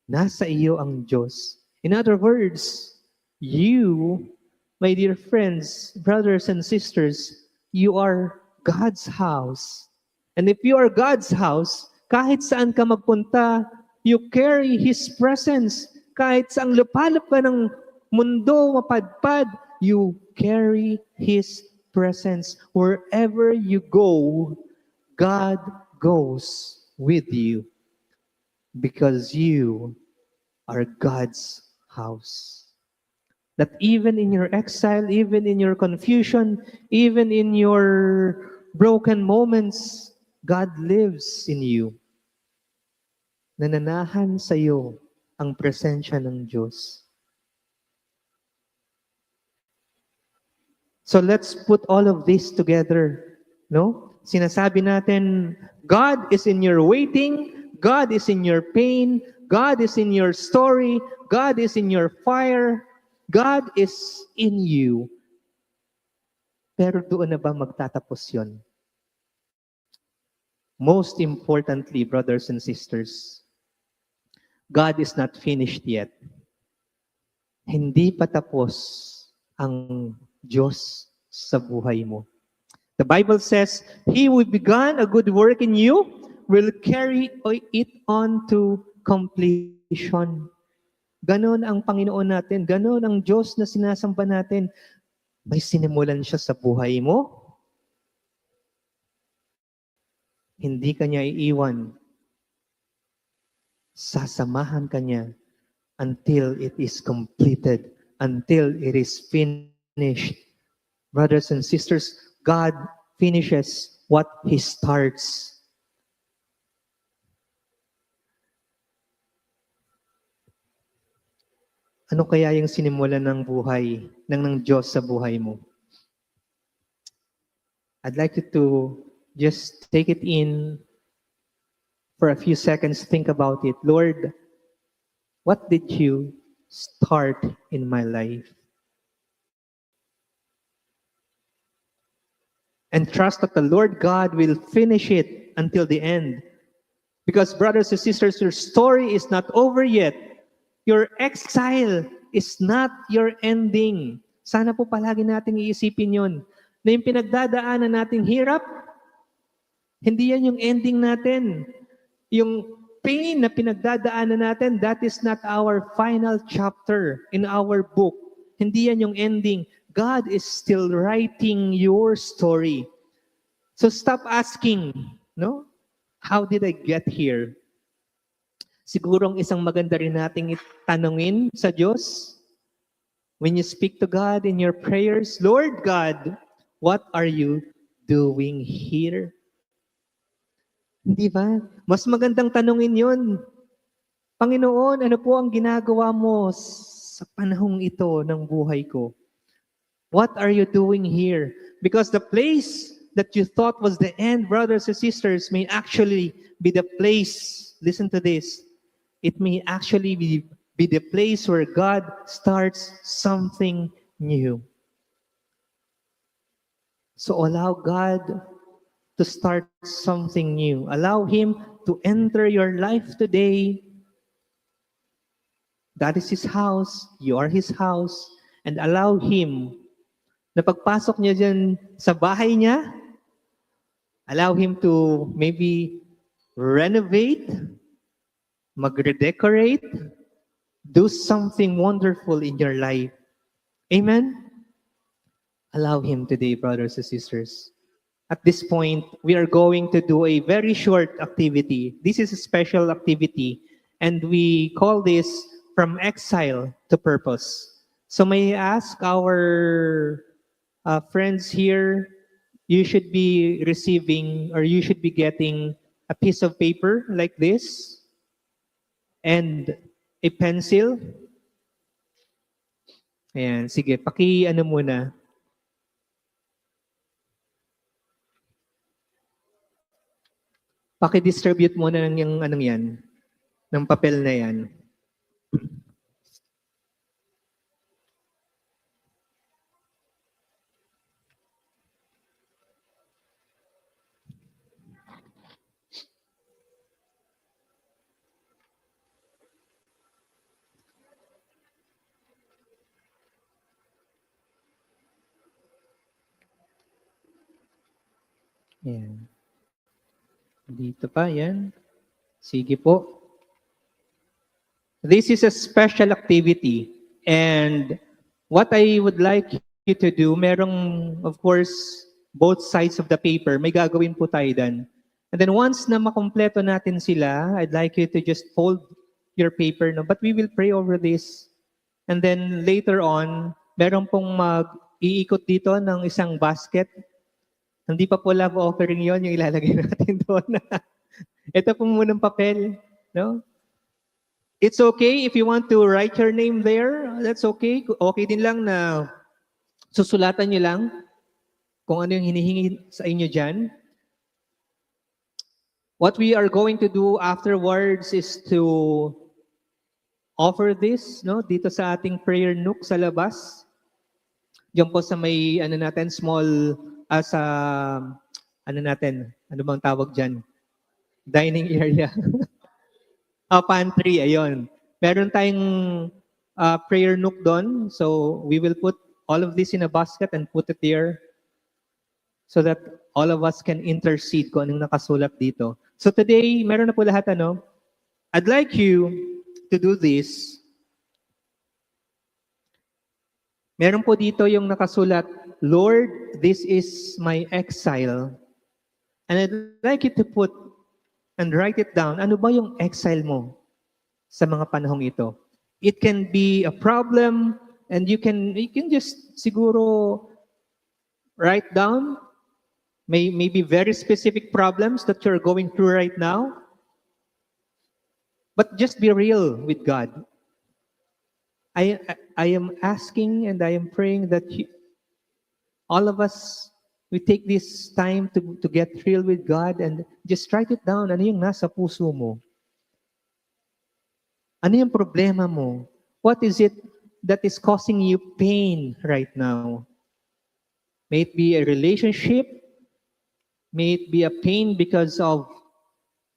Nasa iyo ang Diyos. In other words, you, my dear friends, brothers and sisters, you are God's house. And if you are God's house, kahit saan ka magpunta, you carry His presence. Kahit saan lupalop ka ng mundo, mapadpad, you carry His presence. Wherever you go, God goes with you because you are God's house. That even in your exile, even in your confusion, even in your broken moments, God lives in you. Nananahan sa iyo ang presensya ng Diyos. So let's put all of this together, no? Sinasabi natin, God is in your waiting, God is in your pain, God is in your story, God is in your fire, God is in you. Pero doon na ba magtatapos yon? Most importantly, brothers and sisters, God is not finished yet. Hindi pa tapos ang Diyos sa buhay mo. The Bible says, He who began a good work in you will carry it on to completion. Ganon ang Panginoon natin. Ganon ang Diyos na sinasamba natin. May sinimulan siya sa buhay mo. Hindi ka niya iiwan. Sasamahan ka niya until it is completed, until it is finished. Brothers and sisters, God finishes what He starts. Ano kaya yung sinimulan ng buhay, ng Diyos sa buhay mo? I'd like you to just take it in for a few seconds, think about it. Lord, what did you start in my life? And trust that the Lord God will finish it until the end. Because brothers and sisters, your story is not over yet. Your exile is not your ending. Sana po palagi nating iisipin yun. Na yung pinagdadaanan nating hirap, hindi yan yung ending natin. Yung pain na pinagdadaanan natin, that is not our final chapter in our book. Hindi yan yung ending. God is still writing your story. So stop asking, no? How did I get here? Siguro ang isang maganda rin nating itanungin sa Diyos, when you speak to God in your prayers, Lord God, what are you doing here? Hindi ba? Mas magandang tanungin yun. Panginoon, ano po ang ginagawa mo sa panahong ito ng buhay ko? What are you doing here? Because the place that you thought was the end, brothers and sisters, may actually be the place, listen to this, it may actually be the place where God starts something new. So allow God to start something new. Allow Him to enter your life today. That is His house. You are His house. And allow Him na pagpasok niya dyan sa bahay niya, allow Him to maybe renovate, mag-redecorate, do something wonderful in your life. Amen? Allow Him today, brothers and sisters. At this point, we are going to do a very short activity. This is a special activity, and we call this From Exile to Purpose. So may I ask our friends here, you should be receiving or you should be getting a piece of paper like this and a pencil. Ayan, sige, paki-ano muna. Paki-distribute muna ng anong yan, ng papel na yan. Ayan. Dito pa, yan. Sige po. This is a special activity. And what I would like you to do, merong, of course, both sides of the paper. May gagawin po tayo dan. And then once na makompleto natin sila, I'd like you to just fold your paper. No? But we will pray over this. And then later on, meron pong mag-iikot dito ng isang basket. Hindi pa po love offering yon yung ilalagay natin doon. Ito po munang papel. No? It's okay if you want to write your name there. That's okay. Okay din lang na susulatan nyo lang kung ano yung hinihingi sa inyo dyan. What we are going to do afterwards is to offer this, no, dito sa ating prayer nook sa labas. Diyan po sa may ano natin, small sa ano natin, ano bang tawag dyan? Dining area. Pantry, ayun. Meron tayong prayer nook doon. So we will put all of this in a basket and put it there so that all of us can intercede kung anong nakasulat dito. So today, meron na po lahat ano. I'd like you to do this. Meron po dito yung nakasulat, Lord, this is my exile. And I'd like you to put and write it down. Ano ba yung exile mo sa mga panahong ito? It can be a problem and you can just siguro write down maybe very specific problems that you're going through right now. But just be real with God. I am asking and I am praying that all of us, we take this time to get real with God and just write it down. Ano yung nasa puso mo? Ano yung problema mo? What is it that is causing you pain right now? May it be a relationship. May it be a pain because of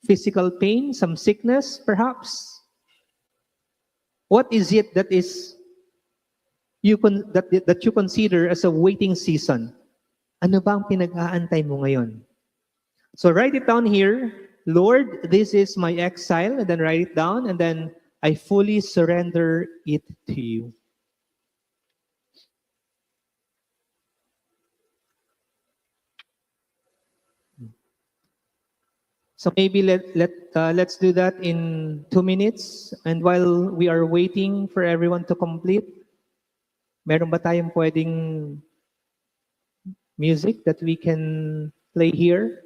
physical pain, some sickness, perhaps? What is it that is that you consider as a waiting season? Ano ba ang pinag-aantay mo ngayon? So write it down here. Lord, this is my exile, and then write it down, and then I fully surrender it to you. So maybe let's do that in 2 minutes. And while we are waiting for everyone to complete, meron ba tayong pwedeng music that we can play here?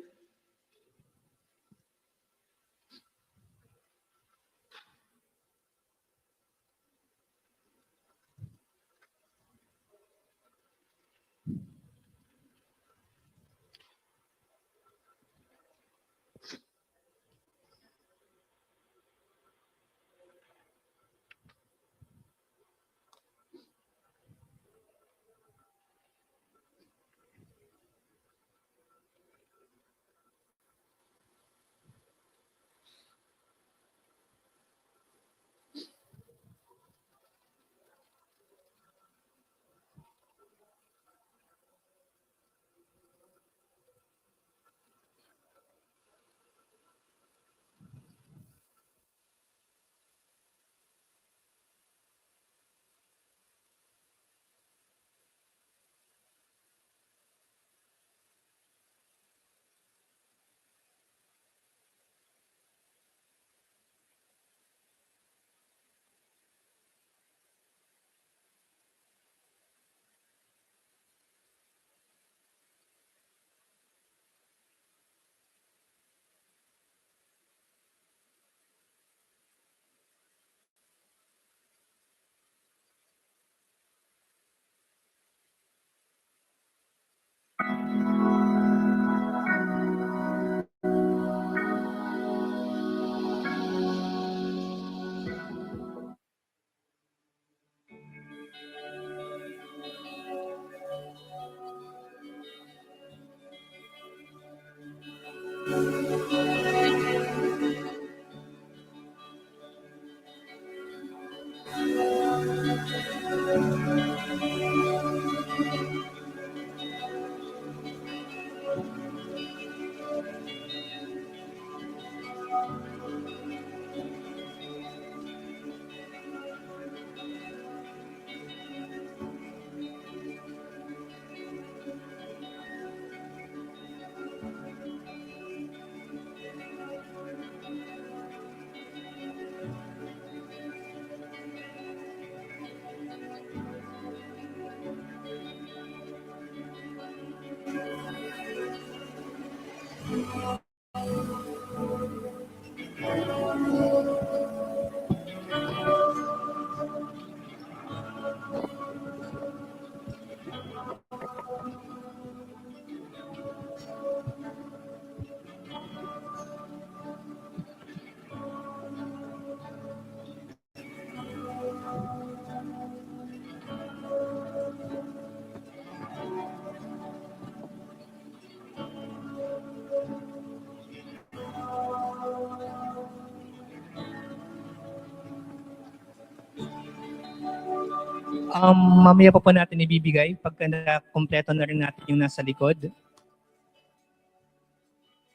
Mamaya pa po natin ibibigay pagka na-kompleto na rin natin yung nasa likod.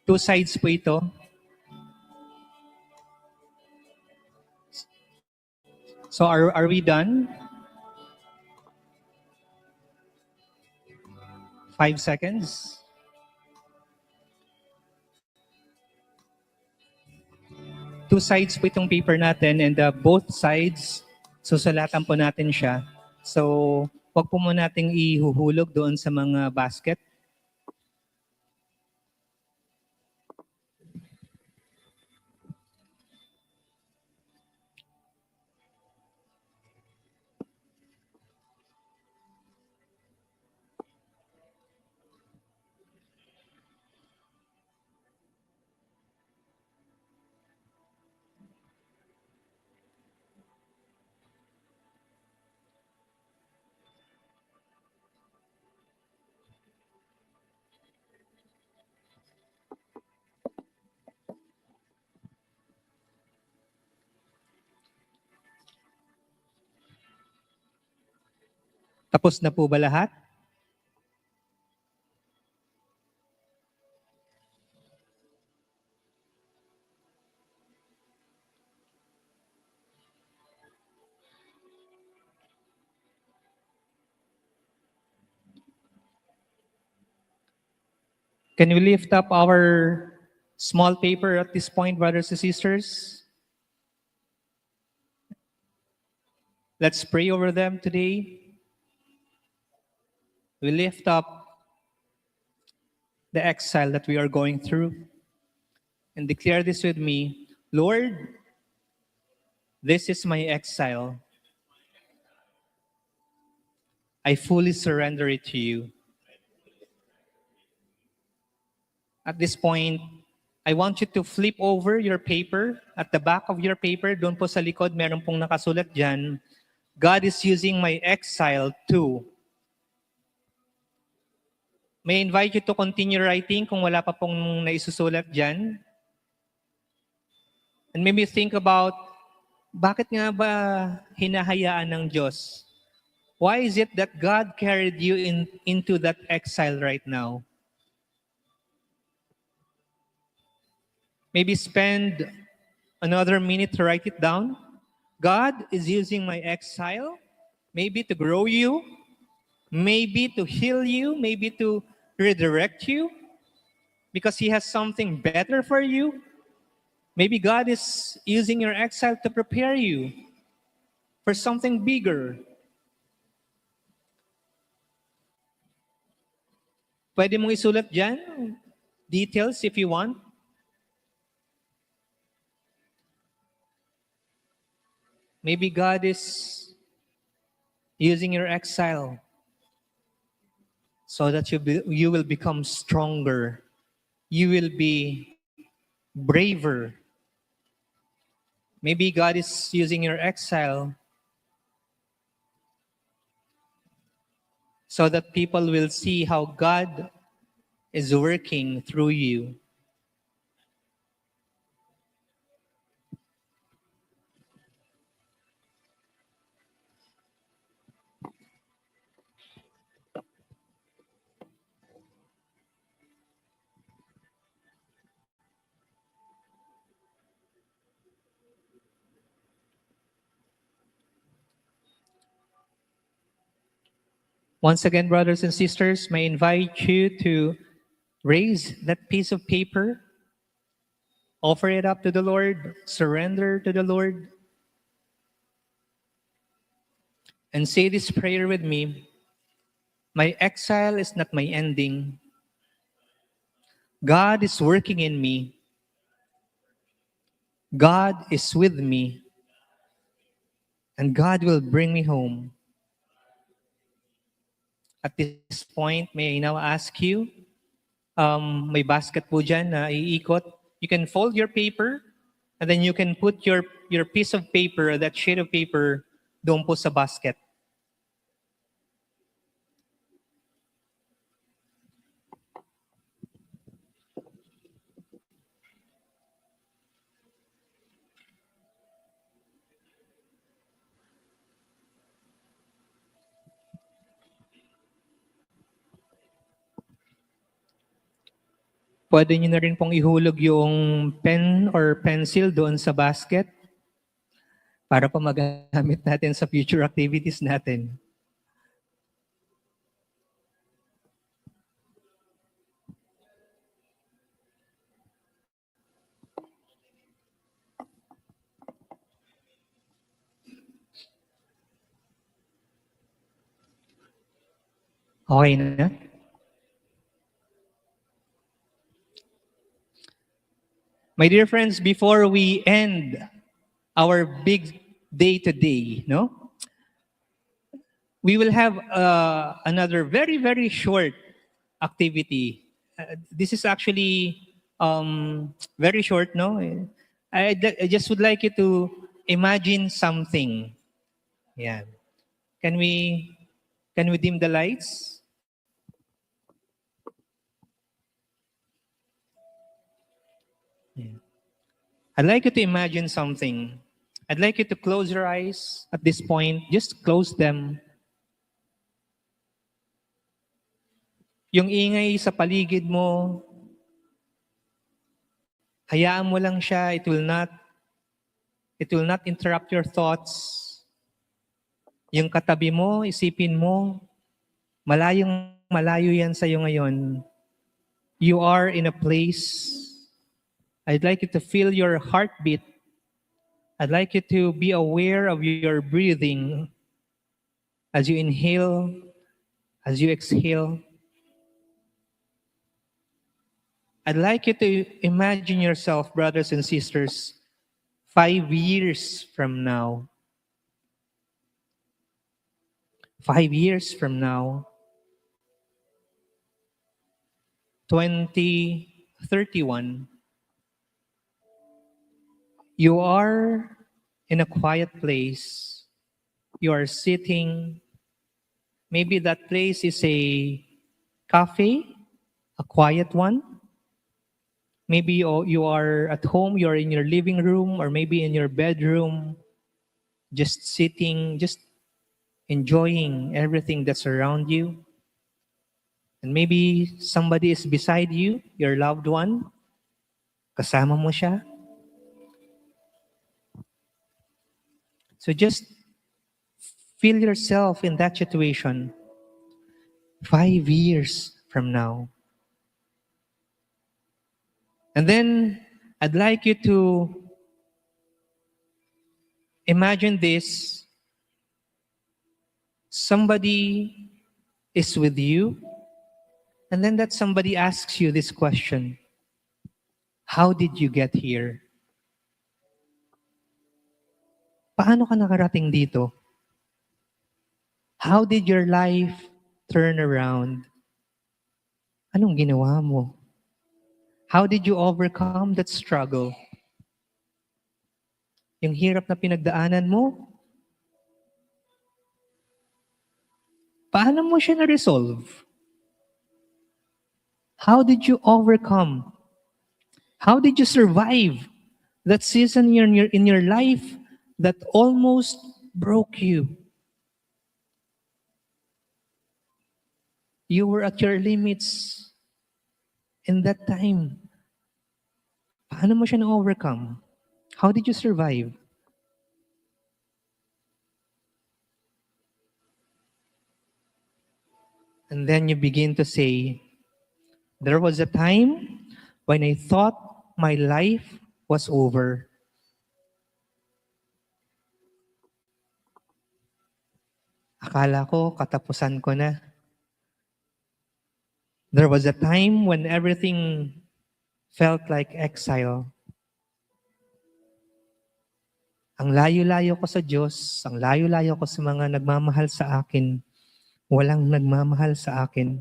2 sides po ito. So are we done? 5 seconds. Two sides po itong paper natin, and both sides, susulatan po natin siya. So, wag po muna nating ihuhulog doon sa mga basket. Tapos na po ba lahat? Can we lift up our small paper at this point, brothers and sisters? Let's pray over them today. We lift up the exile that we are going through and declare this with me. Lord, this is my exile. I fully surrender it to you. At this point, I want you to flip over your paper. At the back of your paper, doon po sa likod, meron pong nakasulat dyan, God is using my exile to. May I invite you to continue writing kung wala pa pong naisusulat dyan. And maybe think about, bakit nga ba hinahayaan ng Diyos? Why is it that God carried you into that exile right now? Maybe spend another minute to write it down. God is using my exile, maybe to grow you, maybe to heal you, maybe to redirect you, because He has something better for you. Maybe God is using your exile to prepare you for something bigger. Pwede mong isulat dyan, details if you want. Maybe God is using your exile so that you will become stronger. You will be braver. Maybe God is using your exile so that people will see how God is working through you. Once again, brothers and sisters, may I invite you to raise that piece of paper, offer it up to the Lord, surrender to the Lord, and say this prayer with me. My exile is not my ending. God is working in me. God is with me. And God will bring me home. At this point, may I now ask you, may basket po dyan na iikot. You can fold your paper and then you can put your piece of paper, that sheet of paper, doon po sa basket. Pwede nyo na rin pong ihulog yung pen or pencil doon sa basket para po magamit natin sa future activities natin. Okay na? My dear friends, before we end our big day today, no? We will have another very, very short activity. This is actually very short, no? I just would like you to imagine something. Yeah. Can we dim the lights? Yeah. I'd like you to imagine something. I'd like you to close your eyes at this point. Just close them. Yung ingay sa paligid mo, hayaan mo lang siya. It will not interrupt your thoughts. Yung katabi mo, isipin mo, malayong malayo yan sa'yo ngayon. You are in a place, I'd like you to feel your heartbeat. I'd like you to be aware of your breathing as you inhale, as you exhale. I'd like you to imagine yourself, brothers and sisters, 5 years from now. 5 years from now, 2031, you are in a quiet place. You are sitting. Maybe that place is a cafe, a quiet one. Maybe you are at home, you are in your living room, or maybe in your bedroom, just sitting, just enjoying everything that's around you. And maybe somebody is beside you, your loved one. Kasama mo siya. So just feel yourself in that situation 5 years from now. And then I'd like you to imagine this. Somebody is with you, and then that somebody asks you this question: how did you get here? Paano ka nakarating dito? How did your life turn around? Anong ginawa mo? How did you overcome that struggle? Yung hirap na pinagdaanan mo, paano mo siya na-resolve? How did you overcome? How did you survive that season in your life that almost broke you? You were at your limits in that time. Paano mo siya na-overcome? How did you survive? And then you begin to say, there was a time when I thought my life was over. Akala ko katapusan ko na. There was a time when everything felt like exile. Ang layo-layo ko sa Diyos, ang layo-layo ko sa mga nagmamahal sa akin, walang nagmamahal sa akin.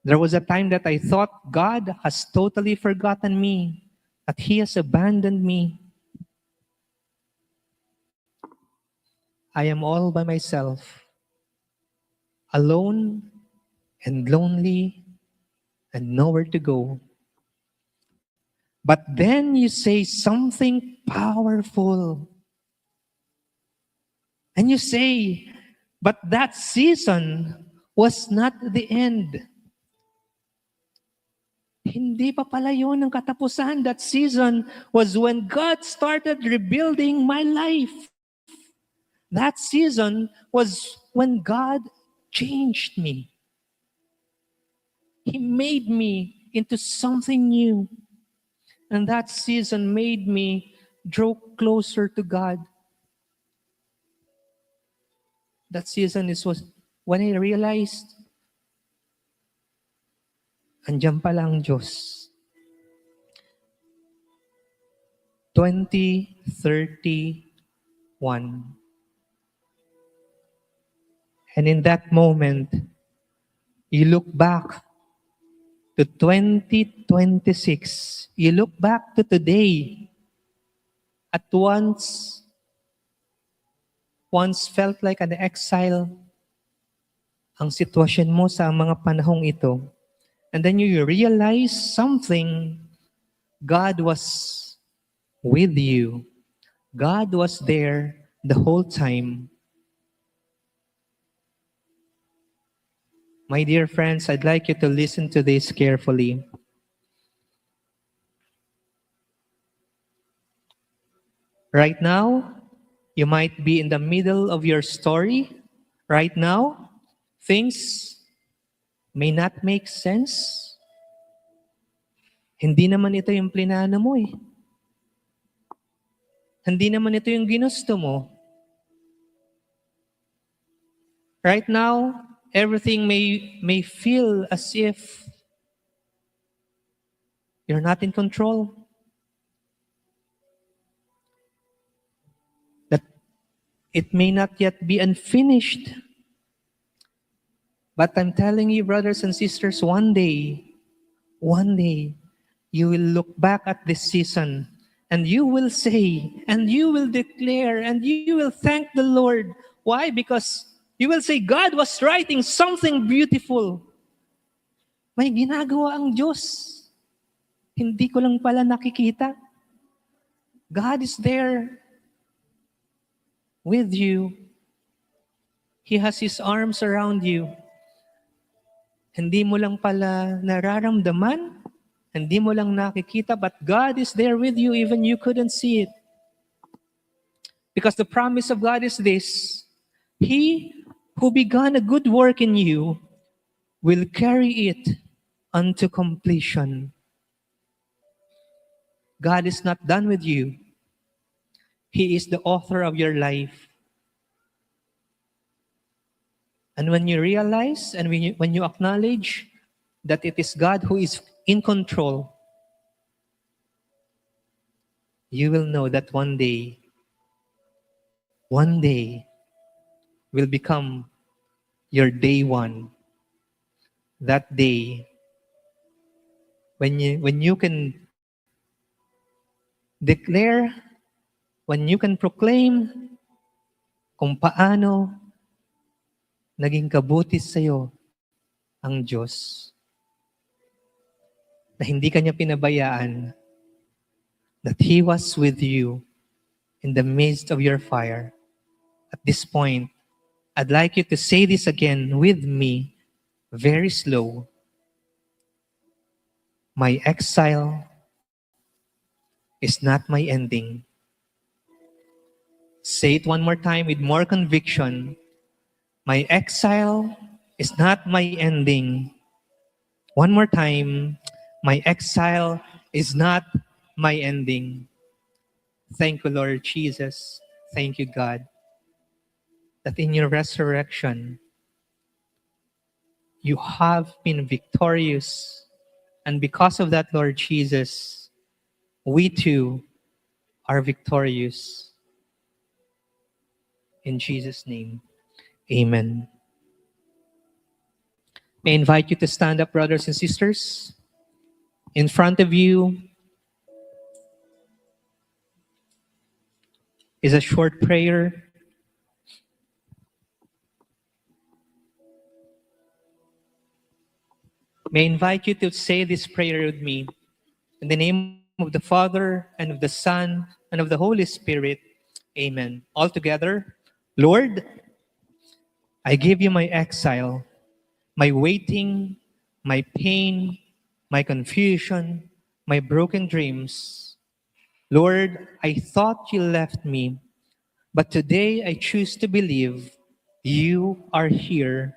There was a time that I thought God has totally forgotten me, that He has abandoned me. I am all by myself, alone and lonely and nowhere to go. But then you say something powerful. And you say, but that season was not the end. Hindi pa pala yun ang katapusan. That season was when God started rebuilding my life. That season was when God changed me. He made me into something new. And that season made me draw closer to God. That season was when I realized, andyan pala ang Diyos. 2031. And in that moment, you look back to 2026. You look back to today. At once felt like an exile ang sitwasyon mo sa mga panahong ito. And then you realize something. God was with you. God was there the whole time. My dear friends, I'd like you to listen to this carefully. Right now, you might be in the middle of your story. Right now, things may not make sense. Hindi naman ito yung plinano mo eh. Hindi naman ito yung ginusto mo. Right now, everything may feel as if you're not in control. That it may not yet be unfinished. But I'm telling you, brothers and sisters, one day, you will look back at this season and you will say, and you will declare, and you will thank the Lord. Why? Because you will say, God was writing something beautiful. May ginagawa ang Diyos. Hindi ko lang pala nakikita. God is there with you. He has His arms around you. Hindi mo lang pala nararamdaman, hindi mo lang nakikita, but God is there with you even you couldn't see it. Because the promise of God is this: He who began a good work in you will carry it unto completion. God is not done with you. He is the author of your life. And when you realize and when you acknowledge that it is God who is in control, you will know that one day will become your day one. That day when you can declare, when you can proclaim kung paano naging kabuti sa'yo ang Diyos. Na hindi ka niya pinabayaan. That He was with you in the midst of your fire. At this point, I'd like you to say this again with me, very slow. My exile is not my ending. Say it one more time with more conviction. My exile is not my ending. One more time. My exile is not my ending. Thank you, Lord Jesus. Thank you, God, that in your resurrection, you have been victorious. And because of that, Lord Jesus, we too are victorious. In Jesus' name, amen. May I invite you to stand up, brothers and sisters. In front of you is a short prayer. May I invite you to say this prayer with me. In the name of the Father, and of the Son, and of the Holy Spirit. Amen. All together. Lord, I give you my exile, my waiting, my pain, my confusion, my broken dreams. Lord, I thought you left me, but today I choose to believe you are here.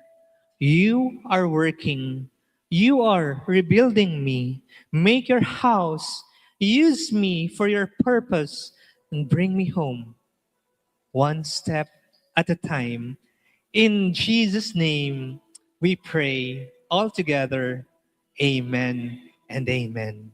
You are working. You are rebuilding me. Make your house. Use me for your purpose and bring me home, one step at a time. In Jesus' name, we pray all together. Amen and amen.